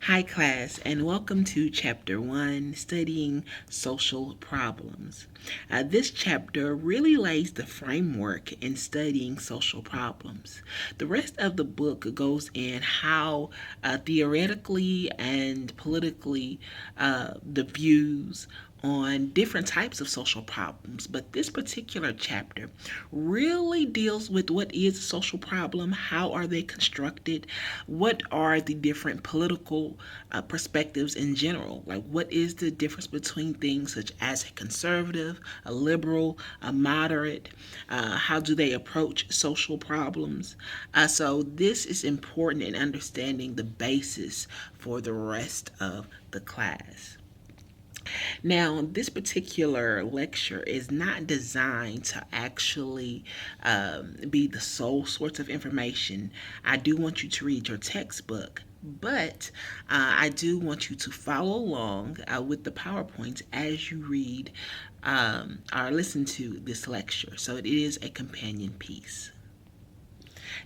Hi, class, and welcome to Chapter 1 Studying Social Problems. This chapter really lays the framework in studying social problems. The rest of the book goes in how theoretically and politically the views on different types of social problems, but this particular chapter really deals with what is a social problem, how are they constructed, what are the different political perspectives in general, like what is the difference between things such as a conservative, a liberal, a moderate, how do they approach social problems. So this is important in understanding the basis for the rest of the class. Now, this particular lecture is not designed to actually be the sole source of information. I do want you to read your textbook, but I do want you to follow along with the PowerPoints as you read or listen to this lecture. So it is a companion piece.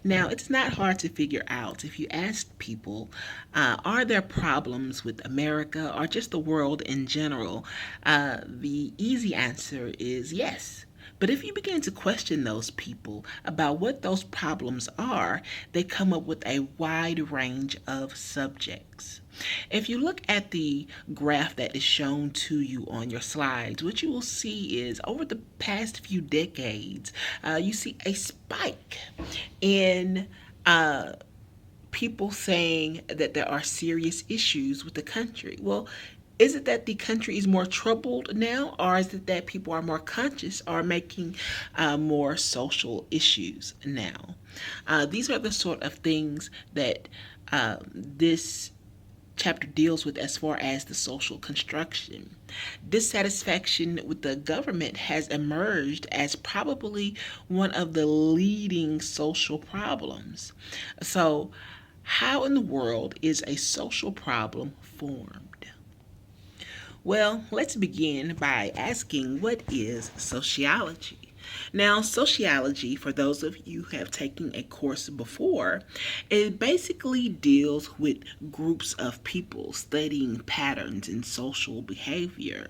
Now, it's not hard to figure out if you ask people, are there problems with America or just the world in general? The easy answer is yes. But if you begin to question those people about what those problems are, they come up with a wide range of subjects. If you look at the graph that is shown to you on your slides, what you will see is over the past few decades, you see a spike in people saying that there are serious issues with the country. Well, is it that the country is more troubled now, or is it that people are more conscious or making more social issues now? These are the sort of things that this chapter deals with as far as the social construction. Dissatisfaction with the government has emerged as probably one of the leading social problems. So, how in the world is a social problem formed? Well, let's begin by asking what is sociology? Now, sociology, for those of you who have taken a course before, it basically deals with groups of people studying patterns in social behavior.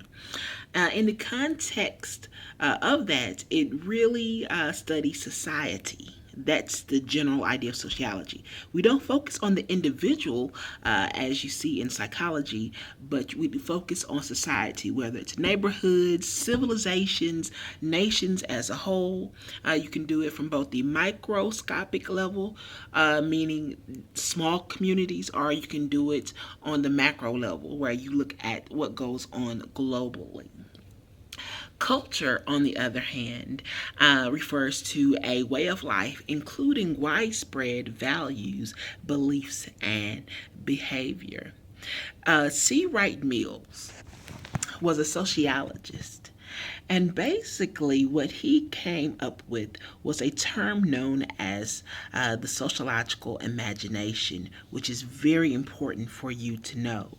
In the context of that, it really studies society. That's the general idea of sociology. We don't focus on the individual as you see in psychology, but we focus on society, whether it's neighborhoods, civilizations, nations as a whole. You can do it from both the microscopic level, meaning small communities, or you can do it on the macro level, where you look at what goes on globally. Culture, on the other hand, refers to a way of life including widespread values, beliefs, and behavior. C. Wright Mills was a sociologist. And basically, what he came up with was a term known as the sociological imagination, which is very important for you to know.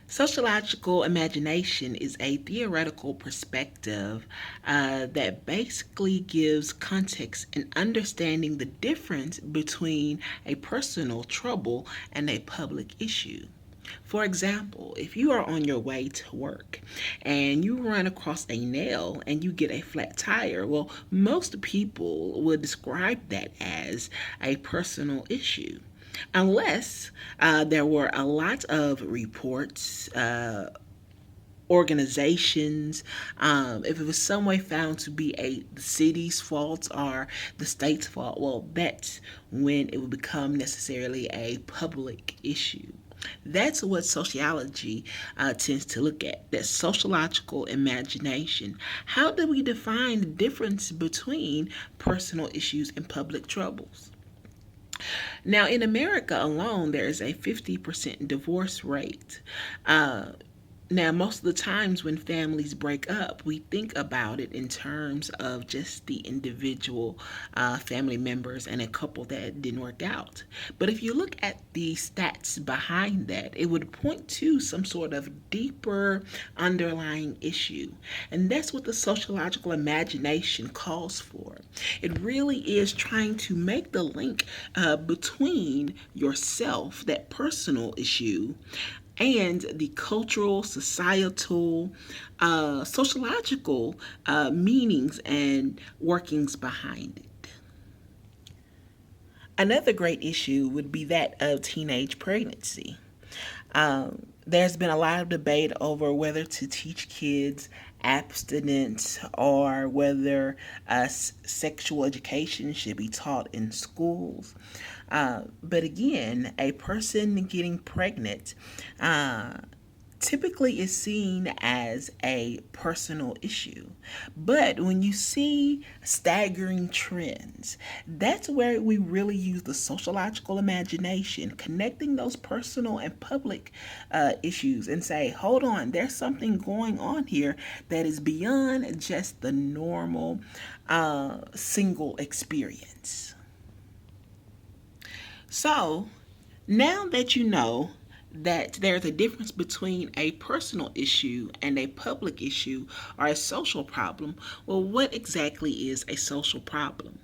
Sociological imagination is a theoretical perspective that basically gives context in understanding the difference between a personal trouble and a public issue. For example, if you are on your way to work and you run across a nail and you get a flat tire, well, most people would describe that as a personal issue. Unless there were a lot of reports, organizations, if it was some way found to be the city's fault or the state's fault, well, that's when it would become necessarily a public issue. That's what sociology tends to look at, that sociological imagination. How do we define the difference between personal issues and public troubles? Now, in America alone, there is a 50% divorce rate. Now, most of the times when families break up, we think about it in terms of just the individual family members and a couple that didn't work out. But if you look at the stats behind that, it would point to some sort of deeper underlying issue. And that's what the sociological imagination calls for. It really is trying to make the link between yourself, that personal issue, and the cultural, societal, sociological meanings and workings behind it. Another great issue would be that of teenage pregnancy. There's been a lot of debate over whether to teach kids abstinence or whether sexual education should be taught in schools. But again, a person getting pregnant typically is seen as a personal issue. But when you see staggering trends, that's where we really use the sociological imagination, connecting those personal and public issues and say, hold on, there's something going on here that is beyond just the normal single experience. So now that you know that there's a difference between a personal issue and a public issue or a social problem, well, what exactly is a social problem?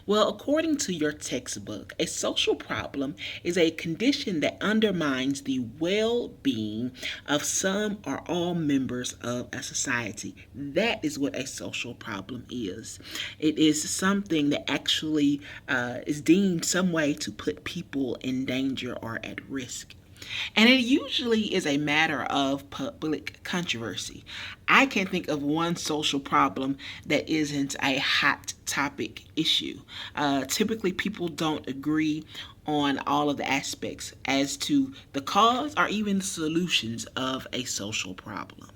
Well, according to your textbook, a social problem is a condition that undermines the well being of some or all members of a society. That is what a social problem is. It is something that actually is deemed some way to put people in danger or at risk. And it usually is a matter of public controversy. I can't think of one social problem that isn't a hot topic issue. Typically, people don't agree on all of the aspects as to the cause or even the solutions of a social problem.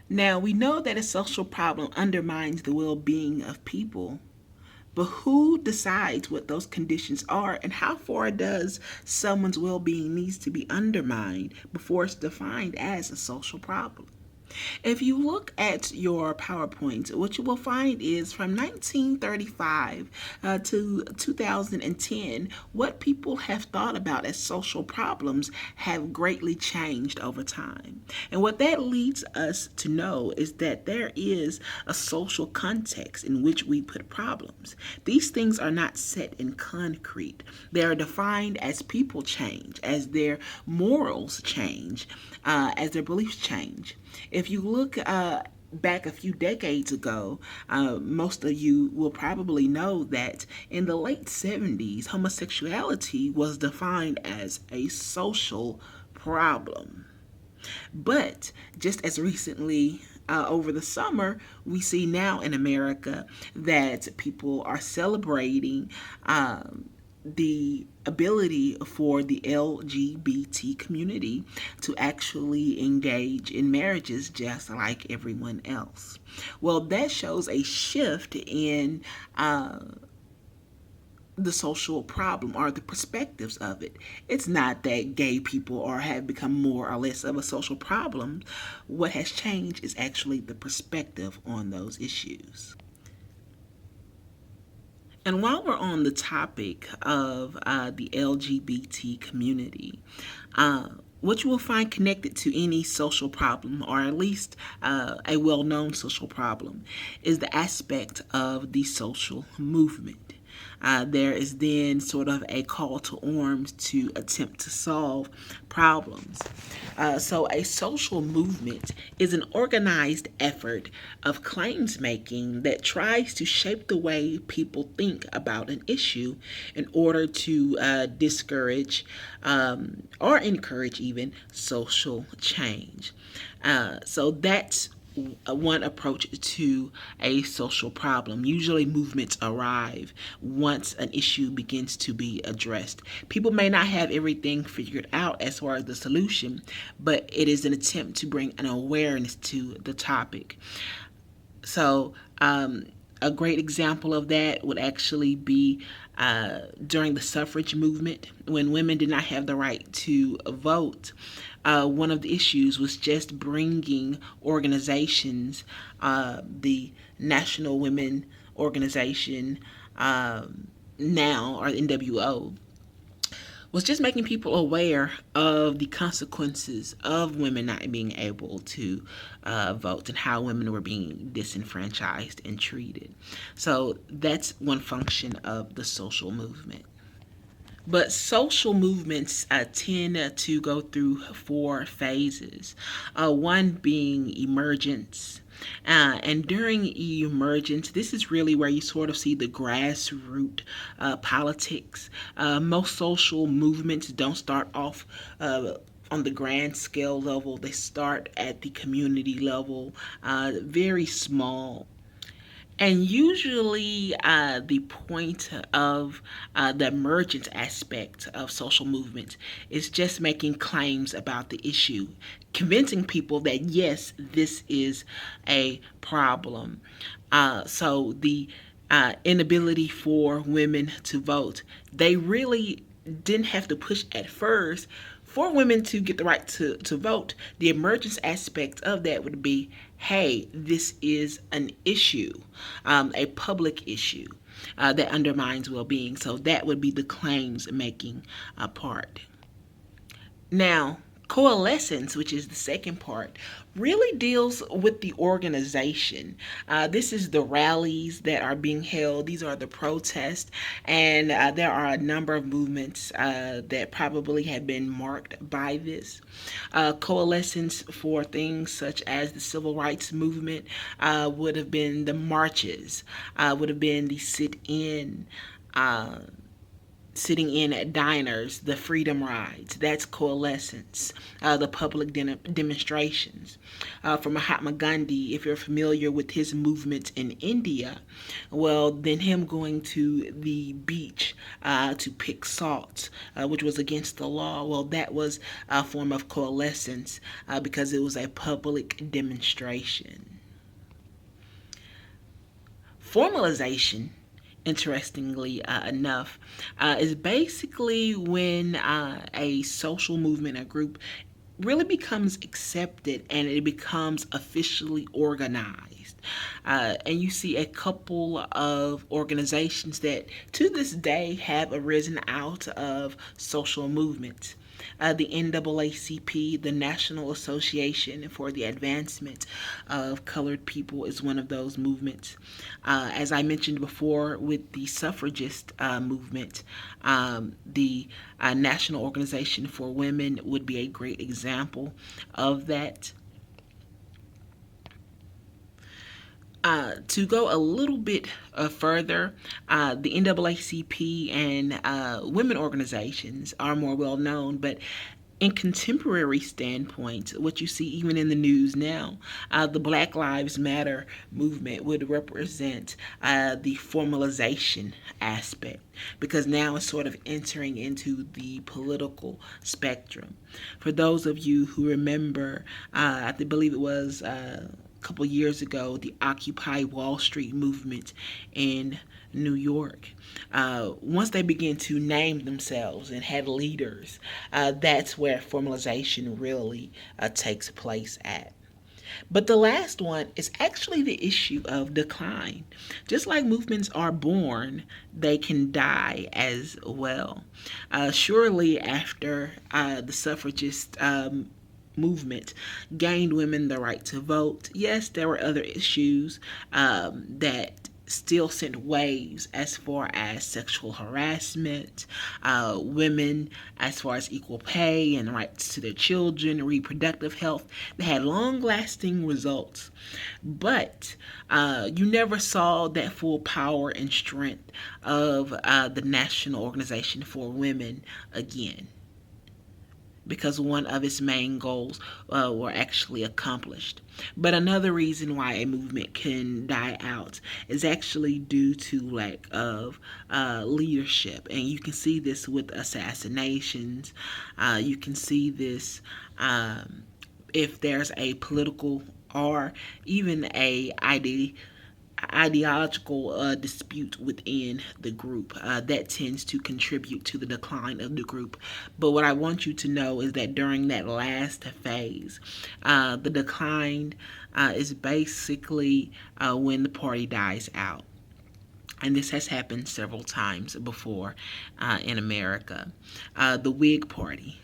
Now, we know that a social problem undermines the well being of people, but who decides what those conditions are and how far does someone's well being needs to be undermined before it's defined as a social problem? If you look at your PowerPoint, what you will find is from 1935 to 2010, what people have thought about as social problems have greatly changed over time. And what that leads us to know is that there is a social context in which we put problems. These things are not set in concrete. They are defined as people change, as their morals change, as their beliefs change. If you look back a few decades ago, most of you will probably know that in the late 70s, homosexuality was defined as a social problem. But just as recently, over the summer, we see now in America that people are celebrating the ability for the LGBT community to actually engage in marriages just like everyone else. Well, that shows a shift in the social problem or the perspectives of it. It's not that gay people are have become more or less of a social problem. What has changed is actually the perspective on those issues. And while we're on the topic of the LGBT community, what you will find connected to any social problem, or at least a well known social problem, is the aspect of the social movement. There is then sort of a call to arms to attempt to solve problems. So, a social movement is an organized effort of claims making that tries to shape the way people think about an issue in order to discourage or encourage even social change. So, that's one approach to a social problem. Usually, movements arrive once an issue begins to be addressed. People may not have everything figured out as far as the solution, but it is an attempt to bring an awareness to the topic. So, a great example of that would actually be during the suffrage movement, when women did not have the right to vote, one of the issues was just bringing organizations, the National Women Organization, now, or NWO, was just making people aware of the consequences of women not being able to vote and how women were being disenfranchised and treated. So that's one function of the social movement. But social movements tend to go through four phases. One being emergence. And during emergence, this is really where you sort of see the grassroots politics. Most social movements don't start off on the grand scale level, they start at the community level, very small. And usually, the point of the emergence aspect of social movements is just making claims about the issue, convincing people that yes, this is a problem. So the inability for women to vote, they really didn't have to push at first for women to get the right to vote. The emergence aspect of that would be, hey, this is an issue, a public issue that undermines well being. So that would be the claims making part. Now, coalescence, which is the second part, really deals with the organization. This is the rallies that are being held, these are the protests, and there are a number of movements that probably have been marked by this. Coalescence for things such as the civil rights movement would have been the marches, would have been the sit-in. Sitting in at diners, the freedom rides, that's coalescence, the public demonstrations. For Mahatma Gandhi, if you're familiar with his movements in India, well, then him going to the beach to pick salt, which was against the law, well, that was a form of coalescence because it was a public demonstration. Formalization, interestingly enough, is basically when a social movement, a group, really becomes accepted and it becomes officially organized. And you see a couple of organizations that to this day have arisen out of social movements. The NAACP, the National Association for the Advancement of Colored People, is one of those movements. As I mentioned before, with the suffragist movement, the National Organization for Women would be a great example of that. To go a little bit further, the NAACP and women organizations are more well known, but in contemporary standpoints, what you see even in the news now, the Black Lives Matter movement would represent the formalization aspect because now it's sort of entering into the political spectrum. For those of you who remember, I believe it was couple years ago, the Occupy Wall Street movement in New York. Once they began to name themselves and had leaders, that's where formalization really takes place at. But the last one is actually the issue of decline. Just like movements are born, they can die as well. Surely after the suffragist movement gained women the right to vote, yes, there were other issues that still sent waves as far as sexual harassment, women as far as equal pay and rights to their children, reproductive health. They had long lasting results. But you never saw that full power and strength of the National Organization for Women again, because one of its main goals were actually accomplished. But another reason why a movement can die out is actually due to lack of leadership. And you can see this with assassinations. You can see this if there's a political or even a ideological dispute within the group that tends to contribute to the decline of the group. But what I want you to know is that during that last phase, the decline is basically when the party dies out. And this has happened several times before in America. The Whig Party,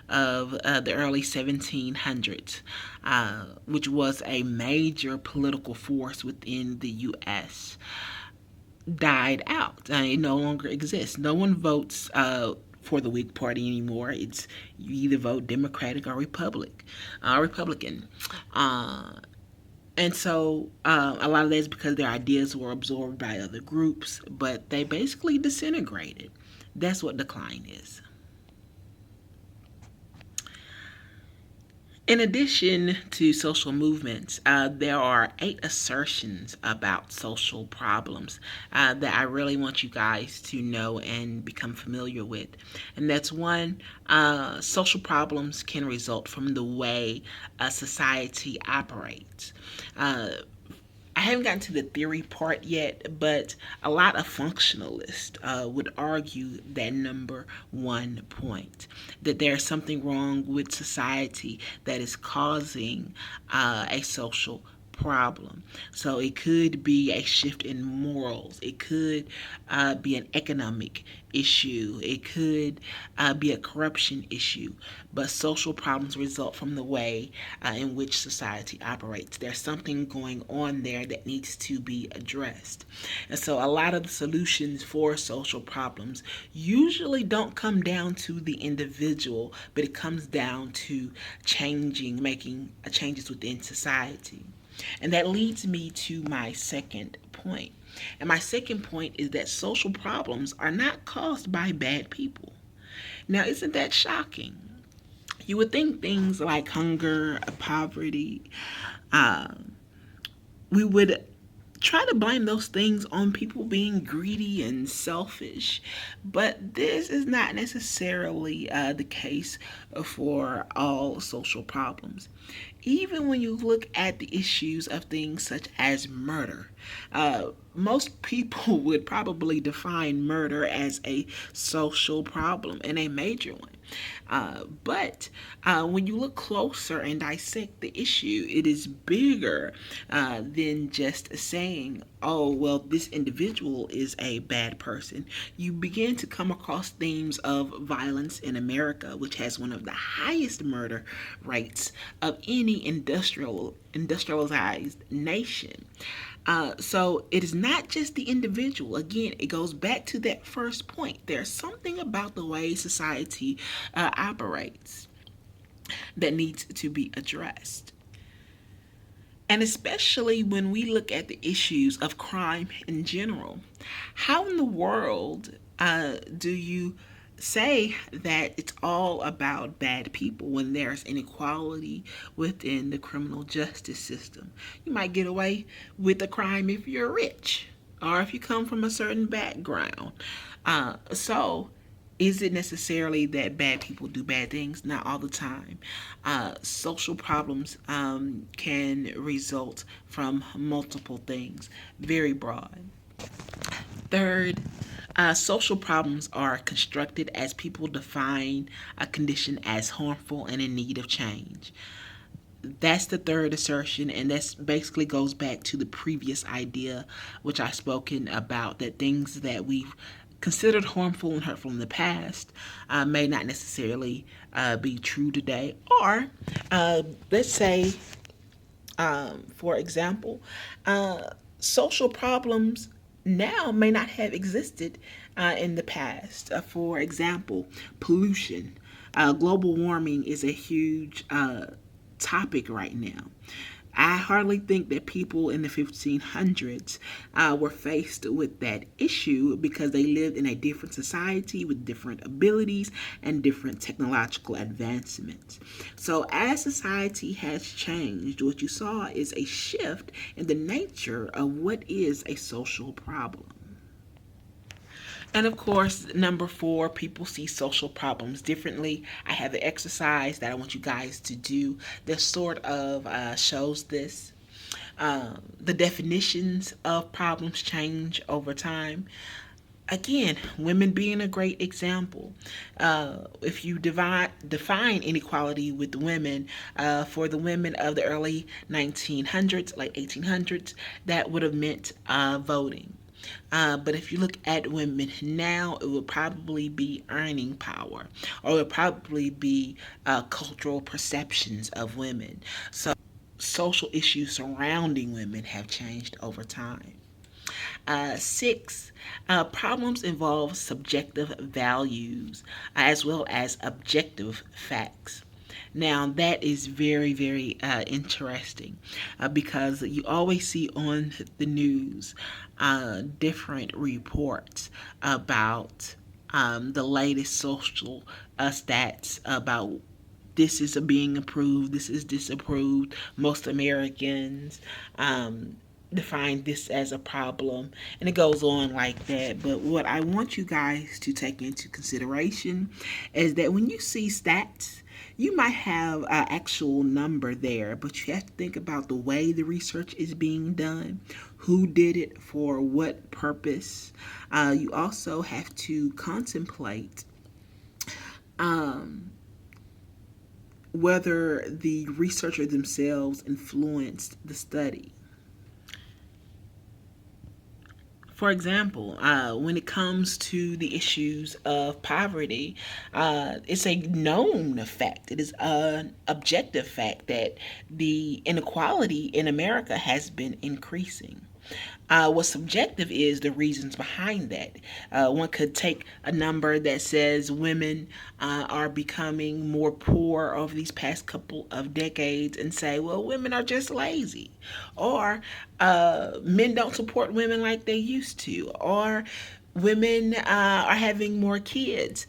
of the early 1700s, which was a major political force within the U.S., died out. It no longer exists. No one votes for the Whig Party anymore. It's you either vote Democratic or Republican. Uh, and so a lot of that is because their ideas were absorbed by other groups, but they basically disintegrated. That's what decline is. In addition to social movements, there are 8 assertions about social problems that I really want you guys to know and become familiar with. And that's one, social problems can result from the way a society operates. Uh, I haven't gotten to the theory part yet, but a lot of functionalists would argue that number one point, that there's something wrong with society that is causing a social problem. So it could be a shift in morals. It could be an economic issue. It could be a corruption issue. But social problems result from the way in which society operates. There's something going on there that needs to be addressed. And so a lot of the solutions for social problems usually don't come down to the individual, but it comes down to making changes within society. And that leads me to my second point. And my second point is that social problems are not caused by bad people. Now, isn't that shocking? You would think things like hunger, poverty, uh, we would try to blame those things on people being greedy and selfish, but this is not necessarily the case for all social problems. Even when you look at the issues of things such as murder, most people would probably define murder as a social problem and a major one. But when you look closer and dissect the issue, it is bigger than just saying, oh, well, this individual is a bad person. You begin to come across themes of violence in America, which has one of the highest murder rates of any industrialized nation. So it is not just the individual. Again, it goes back to that first point. There's something about the way society operates that needs to be addressed. And especially when we look at the issues of crime in general, how in the world do you say that it's all about bad people when there's inequality within the criminal justice system? You might get away with a crime if you're rich or if you come from a certain background. So, is it necessarily that bad people do bad things? Not all the time. Social problems can result from multiple things, very broad. Third, social problems are constructed as people define a condition as harmful and in need of change. That's the third assertion, and that basically goes back to the previous idea which I've spoken about, that things that we've considered harmful and hurtful in the past may not necessarily be true today. Or let's say, for example, social problems now may not have existed in the past. For example, pollution. Global warming is a huge topic right now. I hardly think that people in the 1500s were faced with that issue because they lived in a different society with different abilities and different technological advancements. So, as society has changed, what you saw is a shift in the nature of what is a social problem. And of course, number 4, people see social problems differently. I have an exercise that I want you guys to do that sort of shows this. The definitions of problems change over time. Again, women being a great example. If you define inequality with women, for the women of the early 1900s, late 1800s, that would have meant voting. But if you look at women now, it would probably be earning power, or it would probably be cultural perceptions of women. So, social issues surrounding women have changed over time. Six, problems involve subjective values as well as objective facts. Now, that is very, very interesting because you always see on the news different reports about the latest social stats about this is being approved, this is disapproved. Most Americans define this as a problem, and it goes on like that. But what I want you guys to take into consideration is that when you see stats, you might have an actual number there, but you have to think about the way the research is being done, who did it, for what purpose. You also have to contemplate um, whether the researcher themselves influenced the study. For example, when it comes to the issues of poverty, it's a known fact. It is an objective fact that the inequality in America has been increasing. What's subjective is the reasons behind that. One could take a number that says women are becoming more poor over these past couple of decades and say, well, women are just lazy. Or men don't support women like they used to. Or women are having more kids.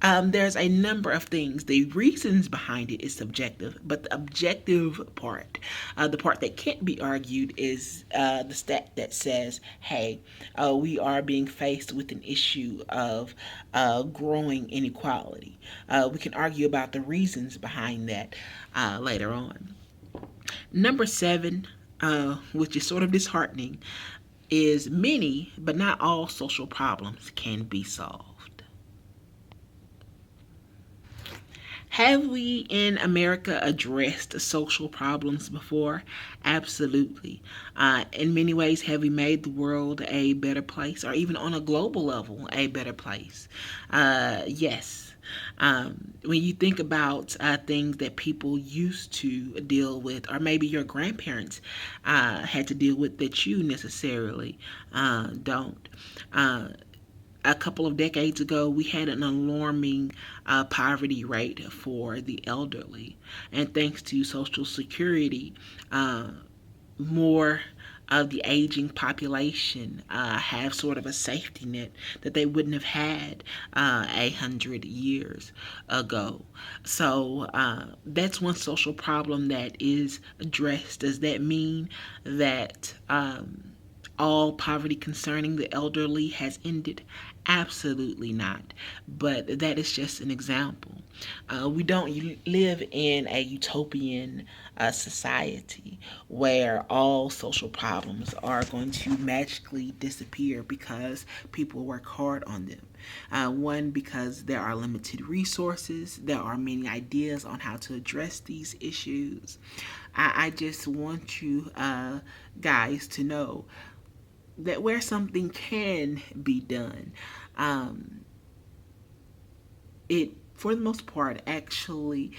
There's a number of things. The reasons behind it is subjective, but the objective part, the part that can't be argued, is the stat that says, hey, we are being faced with an issue of growing inequality. We can argue about the reasons behind that later on. Number seven, which is sort of disheartening, is many, but not all social problems can be solved. Have we in America addressed social problems before? Absolutely. In many ways, have we made the world a better place, or even on a global level, a better place? Yes. When you think about things that people used to deal with, or maybe your grandparents had to deal with that you necessarily don't. A couple of decades ago, we had an alarming poverty rate for the elderly. And thanks to Social Security, more of the aging population have sort of a safety net that they wouldn't have had 100 years ago. So that's one social problem that is addressed. Does that mean that all poverty concerning the elderly has ended? Absolutely not. But that is just an example. We don't live in a utopian society where all social problems are going to magically disappear because people work hard on them. One, because there are limited resources, there are many ideas on how to address these issues. I just want you guys to know that where something can be done, it for the most part actually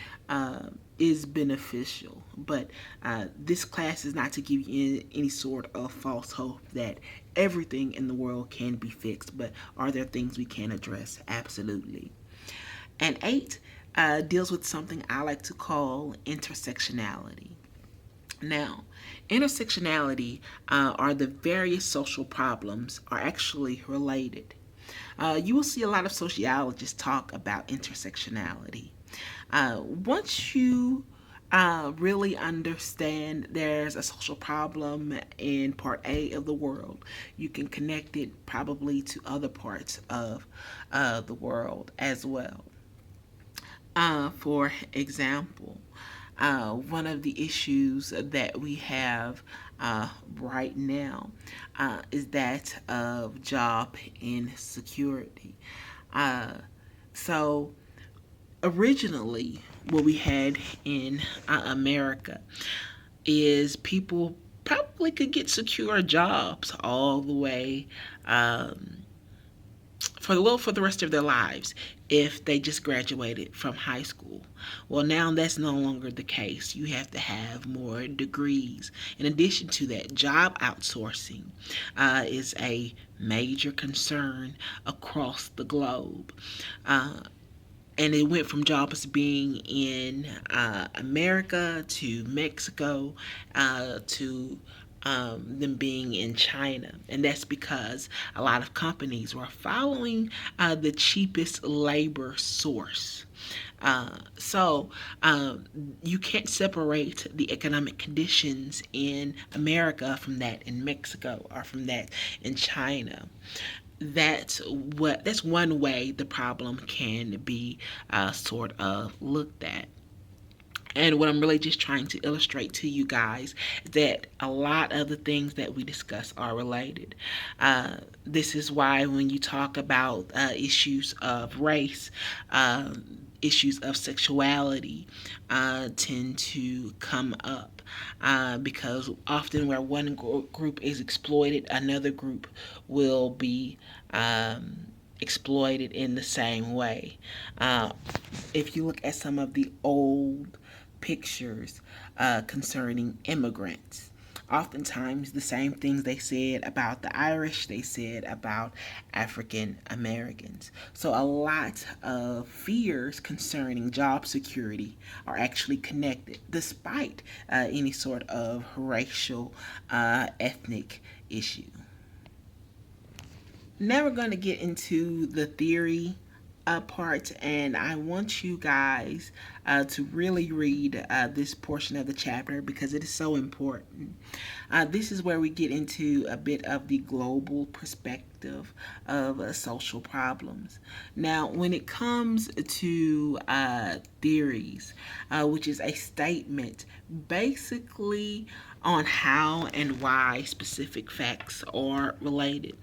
is beneficial. But this class is not to give you any sort of false hope that everything in the world can be fixed, but are there things we can address? Absolutely. And eight deals with something I like to call intersectionality. Now, intersectionality are the various social problems are actually related. You will see a lot of sociologists talk about intersectionality. Once you really understand there's a social problem in part A of the world, you can connect it probably to other parts of the world as well. For example, One of the issues that we have right now is that of job insecurity. Uh, so, originally, what we had in America is people probably could get secure jobs all the way um, for the rest of their lives if they just graduated from high school. Well, now that's no longer the case. You have to have more degrees. In addition to that, job outsourcing is a major concern across the globe. Uh, and it went from jobs being in America to Mexico to them being in China. And that's because a lot of companies were following the cheapest labor source. So you can't separate the economic conditions in America from that in Mexico or from that in China. That's one way the problem can be sort of looked at. And what I'm really just trying to illustrate to you guys is that a lot of the things that we discuss are related. This is why when you talk about issues of race, issues of sexuality tend to come up because often where one group is exploited, another group will be exploited in the same way. If you look at some of the old pictures concerning immigrants, oftentimes the same things they said about the Irish, they said about African Americans. So a lot of fears concerning job security are actually connected, despite any sort of racial, ethnic issue. Now we're going to get into the theory part, and I want you guys to really read this portion of the chapter because it is so important. This is where we get into a bit of the global perspective of social problems. Now, when it comes to theories, which is a statement basically on how and why specific facts are related.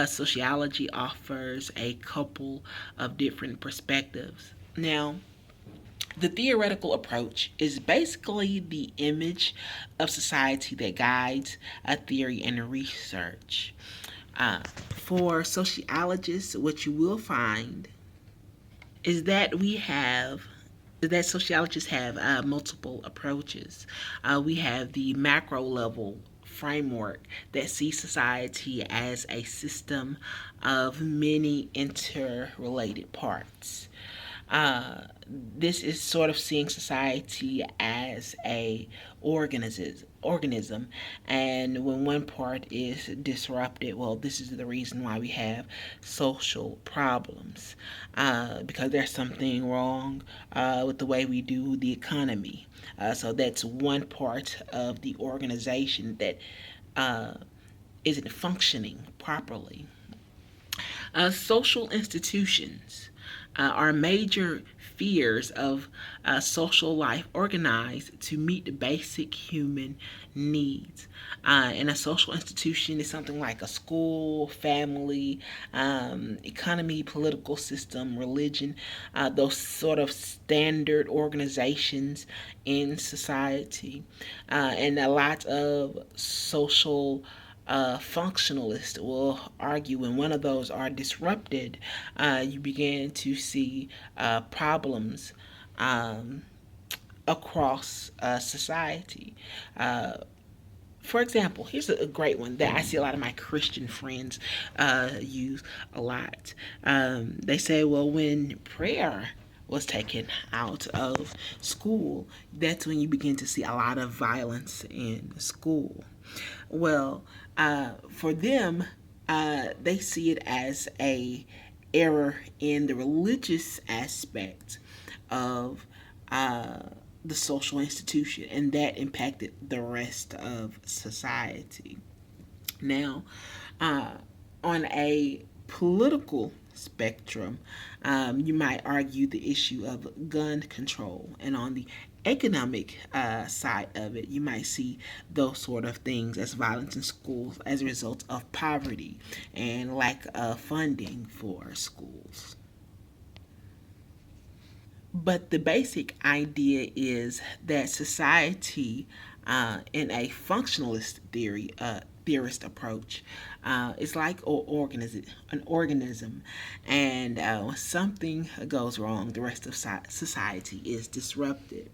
Sociology offers a couple of different perspectives. Now, the theoretical approach is basically the image of society that guides a theory and research. For sociologists, what you will find is that sociologists have multiple approaches. We have the macro level framework that sees society as a system of many interrelated parts. This is sort of seeing society as a organism, and when one part is disrupted, well, this is the reason why we have social problems, because there's something wrong with the way we do the economy. So that's one part of the organization that uh, isn't functioning properly. Social institutions are major fears of social life organized to meet basic human needs. And a social institution is something like a school, family, economy, political system, religion, those sort of standard organizations in society. And a lot of social functionalists will argue when one of those are disrupted, you begin to see problems across society. For example, here's a great one that I see a lot of my Christian friends use a lot. They say, well, when prayer was taken out of school, that's when you begin to see a lot of violence in school. Well, for them, they see it as a error in the religious aspect of the social institution, and that impacted the rest of society. Now, on a political spectrum, you might argue the issue of gun control. And on the economic side of it, you might see those sort of things as violence in schools as a result of poverty and lack of funding for schools. But the basic idea is that society, in a functionalist theorist approach, is like an organism, and when something goes wrong, the rest of society is disrupted,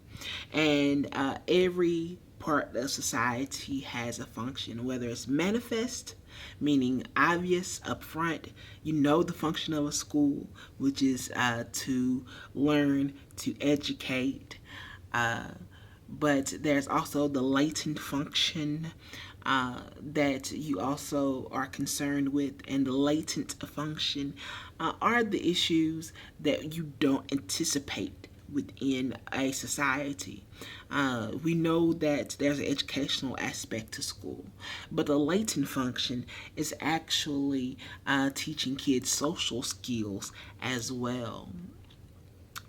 and every part of society has a function, whether it's manifest, meaning obvious up front. You know the function of a school, which is to learn, to educate. Uh, but there's also the latent function that you also are concerned with, and the latent function are the issues that you don't anticipate within a society. We know that there's an educational aspect to school, but the latent function is actually teaching kids social skills as well.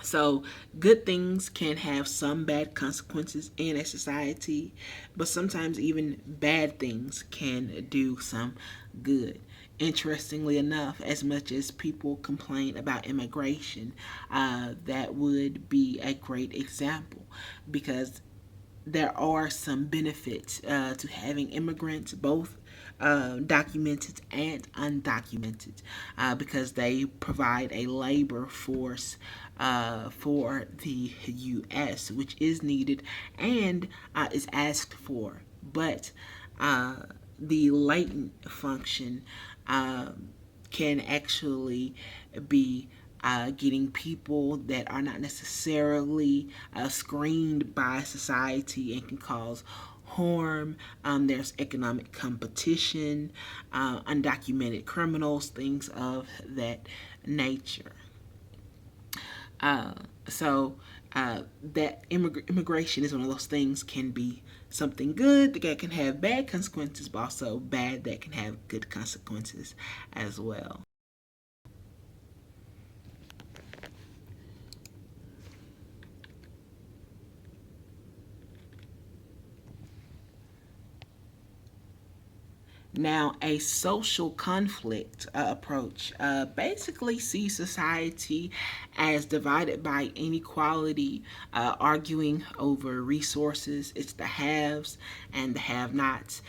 So, good things can have some bad consequences in a society, but sometimes even bad things can do some good. Interestingly enough, as much as people complain about immigration, that would be a great example, because there are some benefits to having immigrants, both documented and undocumented, because they provide a labor force for the U.S., which is needed and is asked for. But uh, the latent function can actually be getting people that are not necessarily screened by society and can cause harm. There's economic competition, undocumented criminals, things of that nature. Uh, so that immigration is one of those things, can be something good that can have bad consequences, but also bad that can have good consequences as well. Now, a social conflict approach basically sees society as divided by inequality, arguing over resources. It's the haves and the have nots.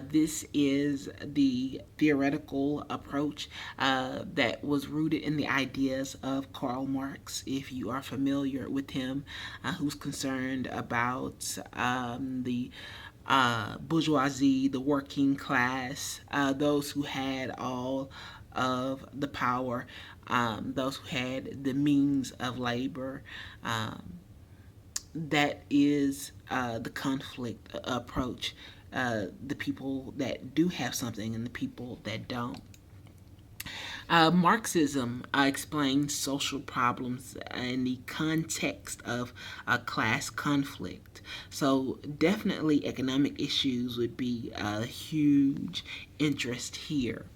This is the theoretical approach that was rooted in the ideas of Karl Marx, if you are familiar with him, who's concerned about the bourgeoisie, the working class, those who had all of the power, those who had the means of labor. That is the conflict approach. The people that do have something and the people that don't. Marxism explains social problems in the context of class conflict. So, definitely, economic issues would be a huge interest here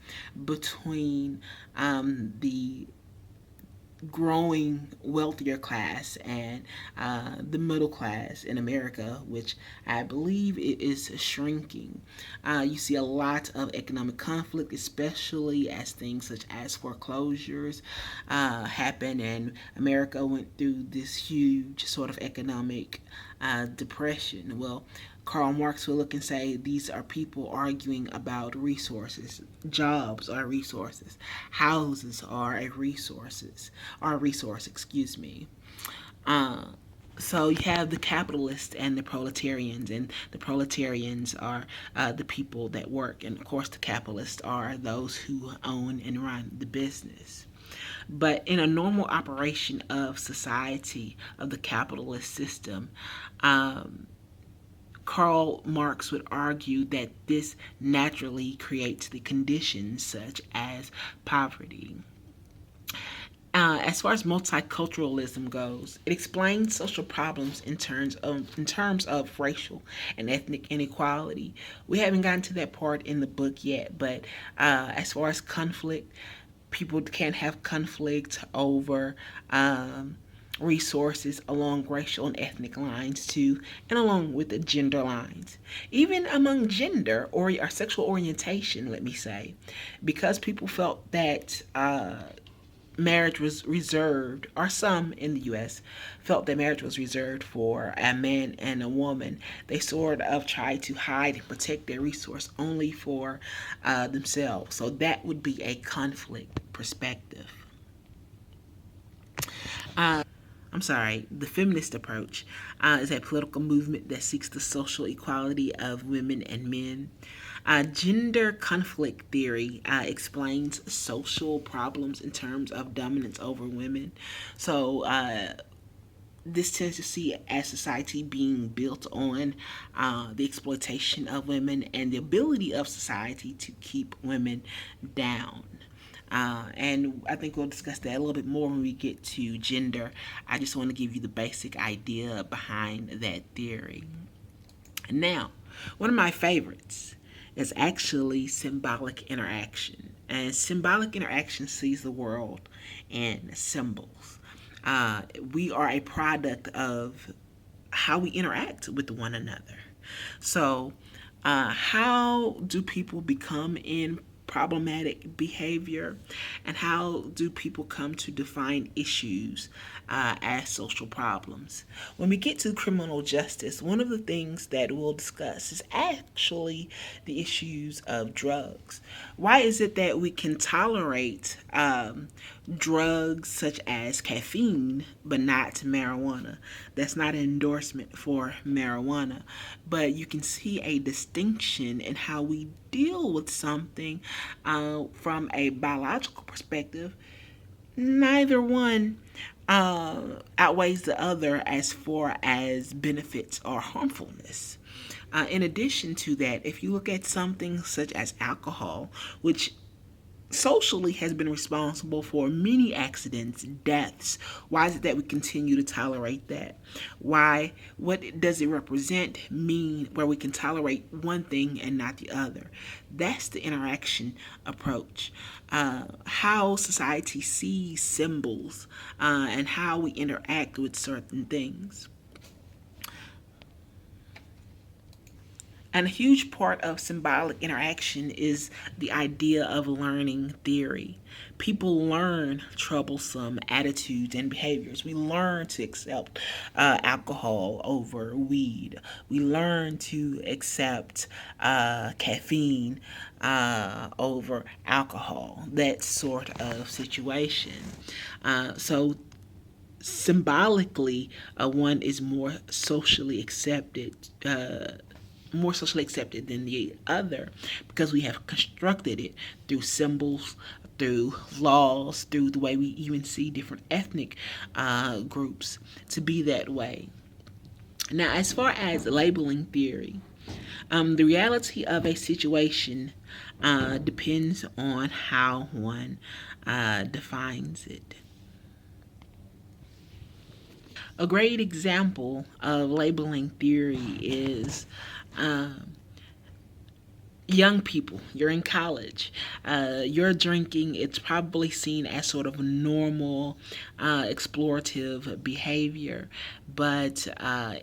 between the growing wealthier class and the middle class in America, which I believe it is shrinking. You see a lot of economic conflict, especially as things such as foreclosures happen, and America went through this huge sort of economic depression. Well, Karl Marx will look and say these are people arguing about resources. Jobs are resources. Houses are a resource, excuse me. Uh, so you have the capitalists and the proletarians, and the proletarians are the people that work, and of course the capitalists are those who own and run the business. But in a normal operation of society, of the capitalist system, um, Karl Marx would argue that this naturally creates the conditions such as poverty. As far as multiculturalism goes, it explains social problems in terms of racial and ethnic inequality. We haven't gotten to that part in the book yet, but as far as conflict, People can have conflict over resources along racial and ethnic lines too, and along with the gender lines, even among gender or sexual orientation. Let me say, because people felt that marriage was reserved, or some in the U.S. felt that marriage was reserved for a man and a woman. They sort of tried to hide and protect their resource only for themselves. So that would be a conflict perspective. I'm sorry, the feminist approach is a political movement that seeks the social equality of women and men. Gender conflict theory explains social problems in terms of dominance over women. So, this tends to see as society being built on the exploitation of women and the ability of society to keep women down. And I think we'll discuss that a little bit more when we get to gender. I just want to give you the basic idea behind that theory. Now, one of my favorites is actually symbolic interaction. And symbolic interaction sees the world in symbols. We are a product of how we interact with one another. So, how do people become in problematic behavior, and how do people come to define issues as social problems? When we get to criminal justice, one of the things that we'll discuss is actually the issues of drugs. Why is it that we can tolerate drugs such as caffeine but not marijuana? That's not an endorsement for marijuana, but you can see a distinction in how we deal with something from a biological perspective. Neither one outweighs the other as far as benefits or harmfulness. In addition to that, if you look at something such as alcohol, which socially has been responsible for many accidents, deaths. Why is it that we continue to tolerate that? Why? What does it represent mean where we can tolerate one thing and not the other? That's the interaction approach. How society sees symbols and how we interact with certain things. And a huge part of symbolic interaction is the idea of learning theory. People learn troublesome attitudes and behaviors. We learn to accept alcohol over weed. We learn to accept caffeine over alcohol, that sort of situation. So symbolically, one is more socially accepted than the other because we have constructed it through symbols, through laws, through the way we even see different ethnic groups to be that way. Now, as far as labeling theory, the reality of a situation depends on how one defines it. A great example of labeling theory is young people. You're in college, you're drinking. It's probably seen as sort of normal explorative behavior, but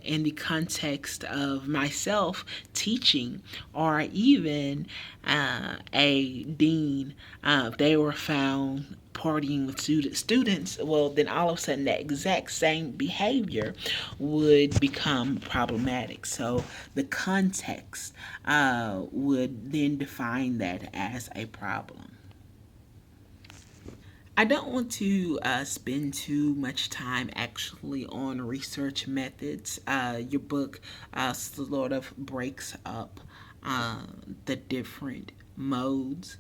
in the context of myself teaching, or even a dean, if they were found partying with students, well, then all of a sudden that exact same behavior would become problematic. So the context would then define that as a problem. I don't want to spend too much time actually on research methods. Your book sort of breaks up the different modes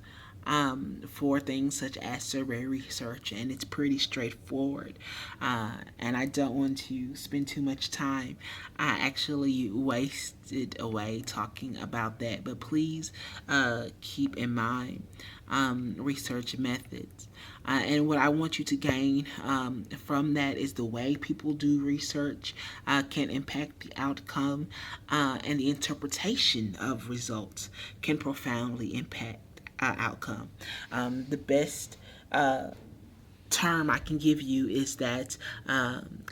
for things such as survey research, and it's pretty straightforward. And I don't want to spend too much time actually wasted away talking about that, but please keep in mind research methods. And what I want you to gain from that is the way people do research can impact the outcome, and the interpretation of results can profoundly impact outcome. The best term I can give you is that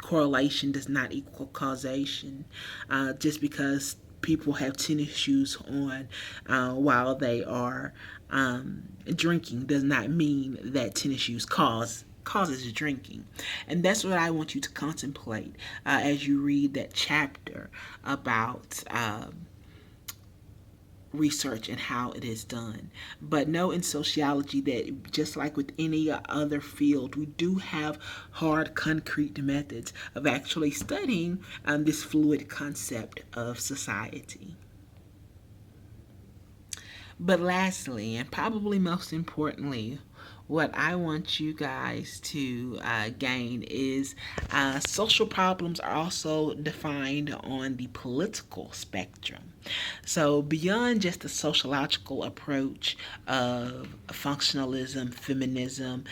correlation does not equal causation. Just because people have tennis shoes on while they are drinking does not mean that tennis shoes causes drinking. And that's what I want you to contemplate as you read that chapter about research and how it is done. But know in sociology that just like with any other field, we do have hard, concrete methods of actually studying this fluid concept of society. But lastly, and probably most importantly, what I want you guys to gain is social problems are also defined on the political spectrum. So, beyond just the sociological approach of functionalism, feminism,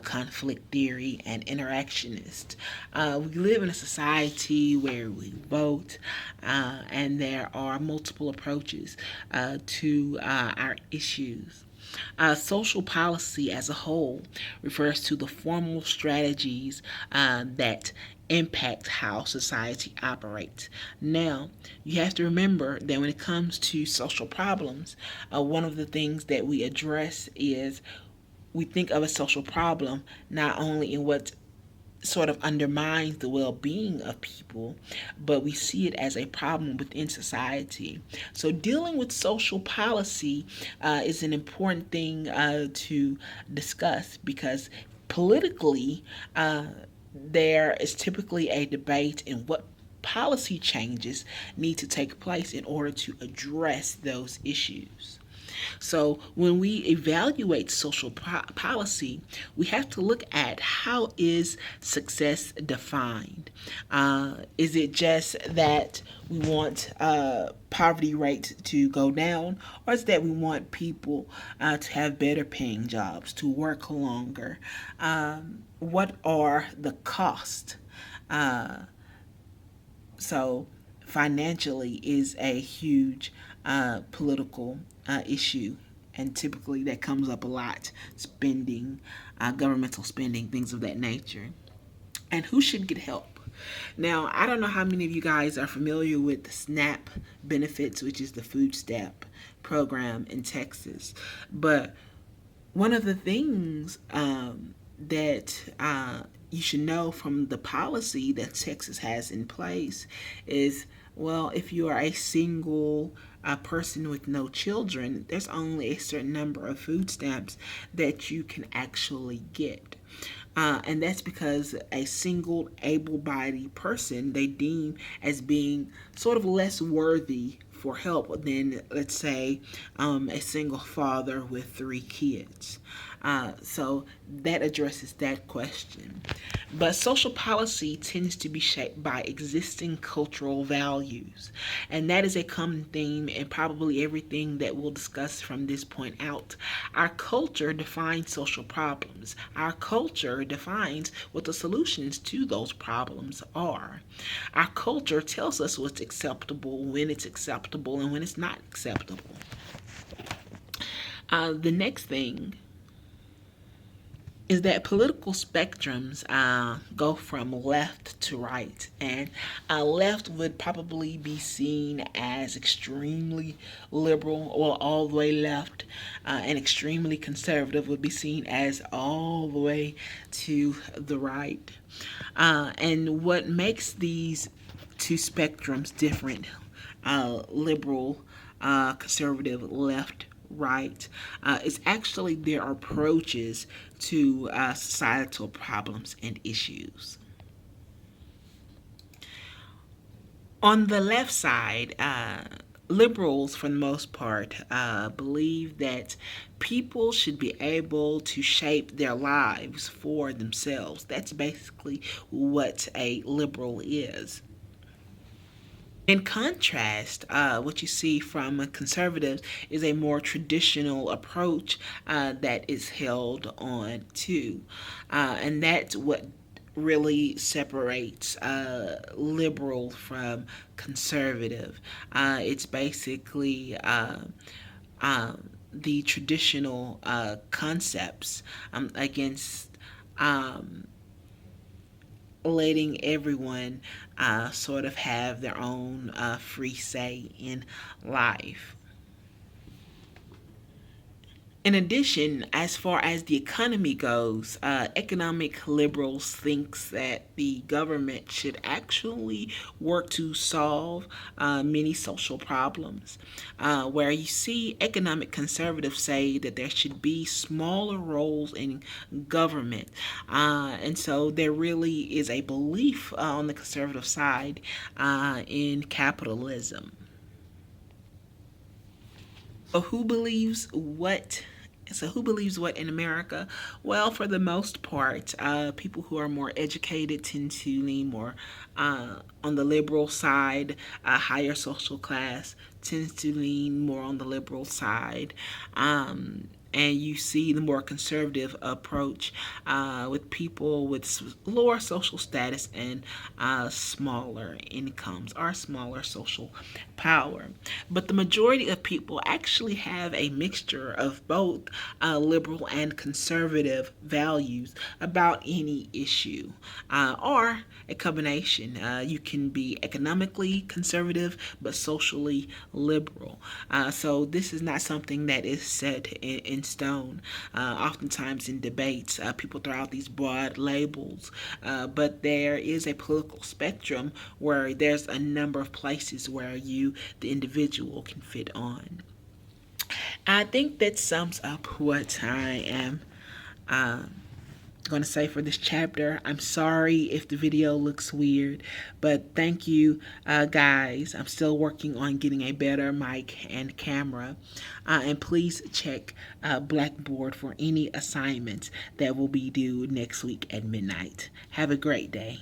conflict theory, and interactionist, we live in a society where we vote, and there are multiple approaches to our issues. Social policy as a whole refers to the formal strategies that impact how society operates. Now, you have to remember that when it comes to social problems, one of the things that we address is we think of a social problem not only in what sort of undermines the well being of people, but we see it as a problem within society. So, dealing with social policy is an important thing to discuss because politically, there is typically a debate in what policy changes need to take place in order to address those issues. So when we evaluate social policy, we have to look at how is success defined. Is it just that we want poverty rate to go down, or is that we want people to have better paying jobs, to work longer? What are the costs? Uh, so financially is a huge political issue, and typically that comes up a lot. Spending, governmental spending, things of that nature. And who should get help? Now, I don't know how many of you guys are familiar with the SNAP benefits, which is the food stamp program in Texas, but one of the things that you should know from the policy that Texas has in place is, well, if you are a single person with no children, there's only a certain number of food stamps that you can actually get. And that's because a single able-bodied person they deem as being sort of less worthy for help than, let's say, a single father with 3 kids. So that addresses that question. But social policy tends to be shaped by existing cultural values. And that is a common theme in probably everything that we'll discuss from this point out. Our culture defines social problems. Our culture defines what the solutions to those problems are. Our culture tells us what's acceptable, when it's acceptable, and when it's not acceptable. The next thing is that political spectrums go from left to right, and left would probably be seen as extremely liberal or all the way left, and extremely conservative would be seen as all the way to the right. And what makes these two spectrums different, liberal, conservative, left, right, is actually their approaches to societal problems and issues. On the left side, liberals, for the most part, believe that people should be able to shape their lives for themselves. That's basically what a liberal is. In contrast, what you see from conservatives is a more traditional approach that is held on to. And that's what really separates liberal from conservative. It's basically the traditional concepts, against um, letting everyone sort of have their own free say in life. In addition, as far as the economy goes, economic liberals thinks that the government should actually work to solve many social problems. Where you see economic conservatives say that there should be smaller roles in government, and so there really is a belief on the conservative side in capitalism. So who believes what? So who believes what in America? Well, for the most part, people who are more educated tend to lean more on the liberal side. Higher social class tends to lean more on the liberal side. And you see the more conservative approach with people with lower social status and smaller incomes or smaller social power. But the majority of people actually have a mixture of both liberal and conservative values about any issue, or a combination. You can be economically conservative but socially liberal. So this is not something that is set in stone. Oftentimes in debates, people throw out these broad labels, but there is a political spectrum where there's a number of places where you, the individual, can fit on. I think that sums up what I am going to say for this chapter. I'm sorry if the video looks weird, but thank you, guys. I'm still working on getting a better mic and camera. And please check Blackboard for any assignments that will be due next week at midnight. Have a great day.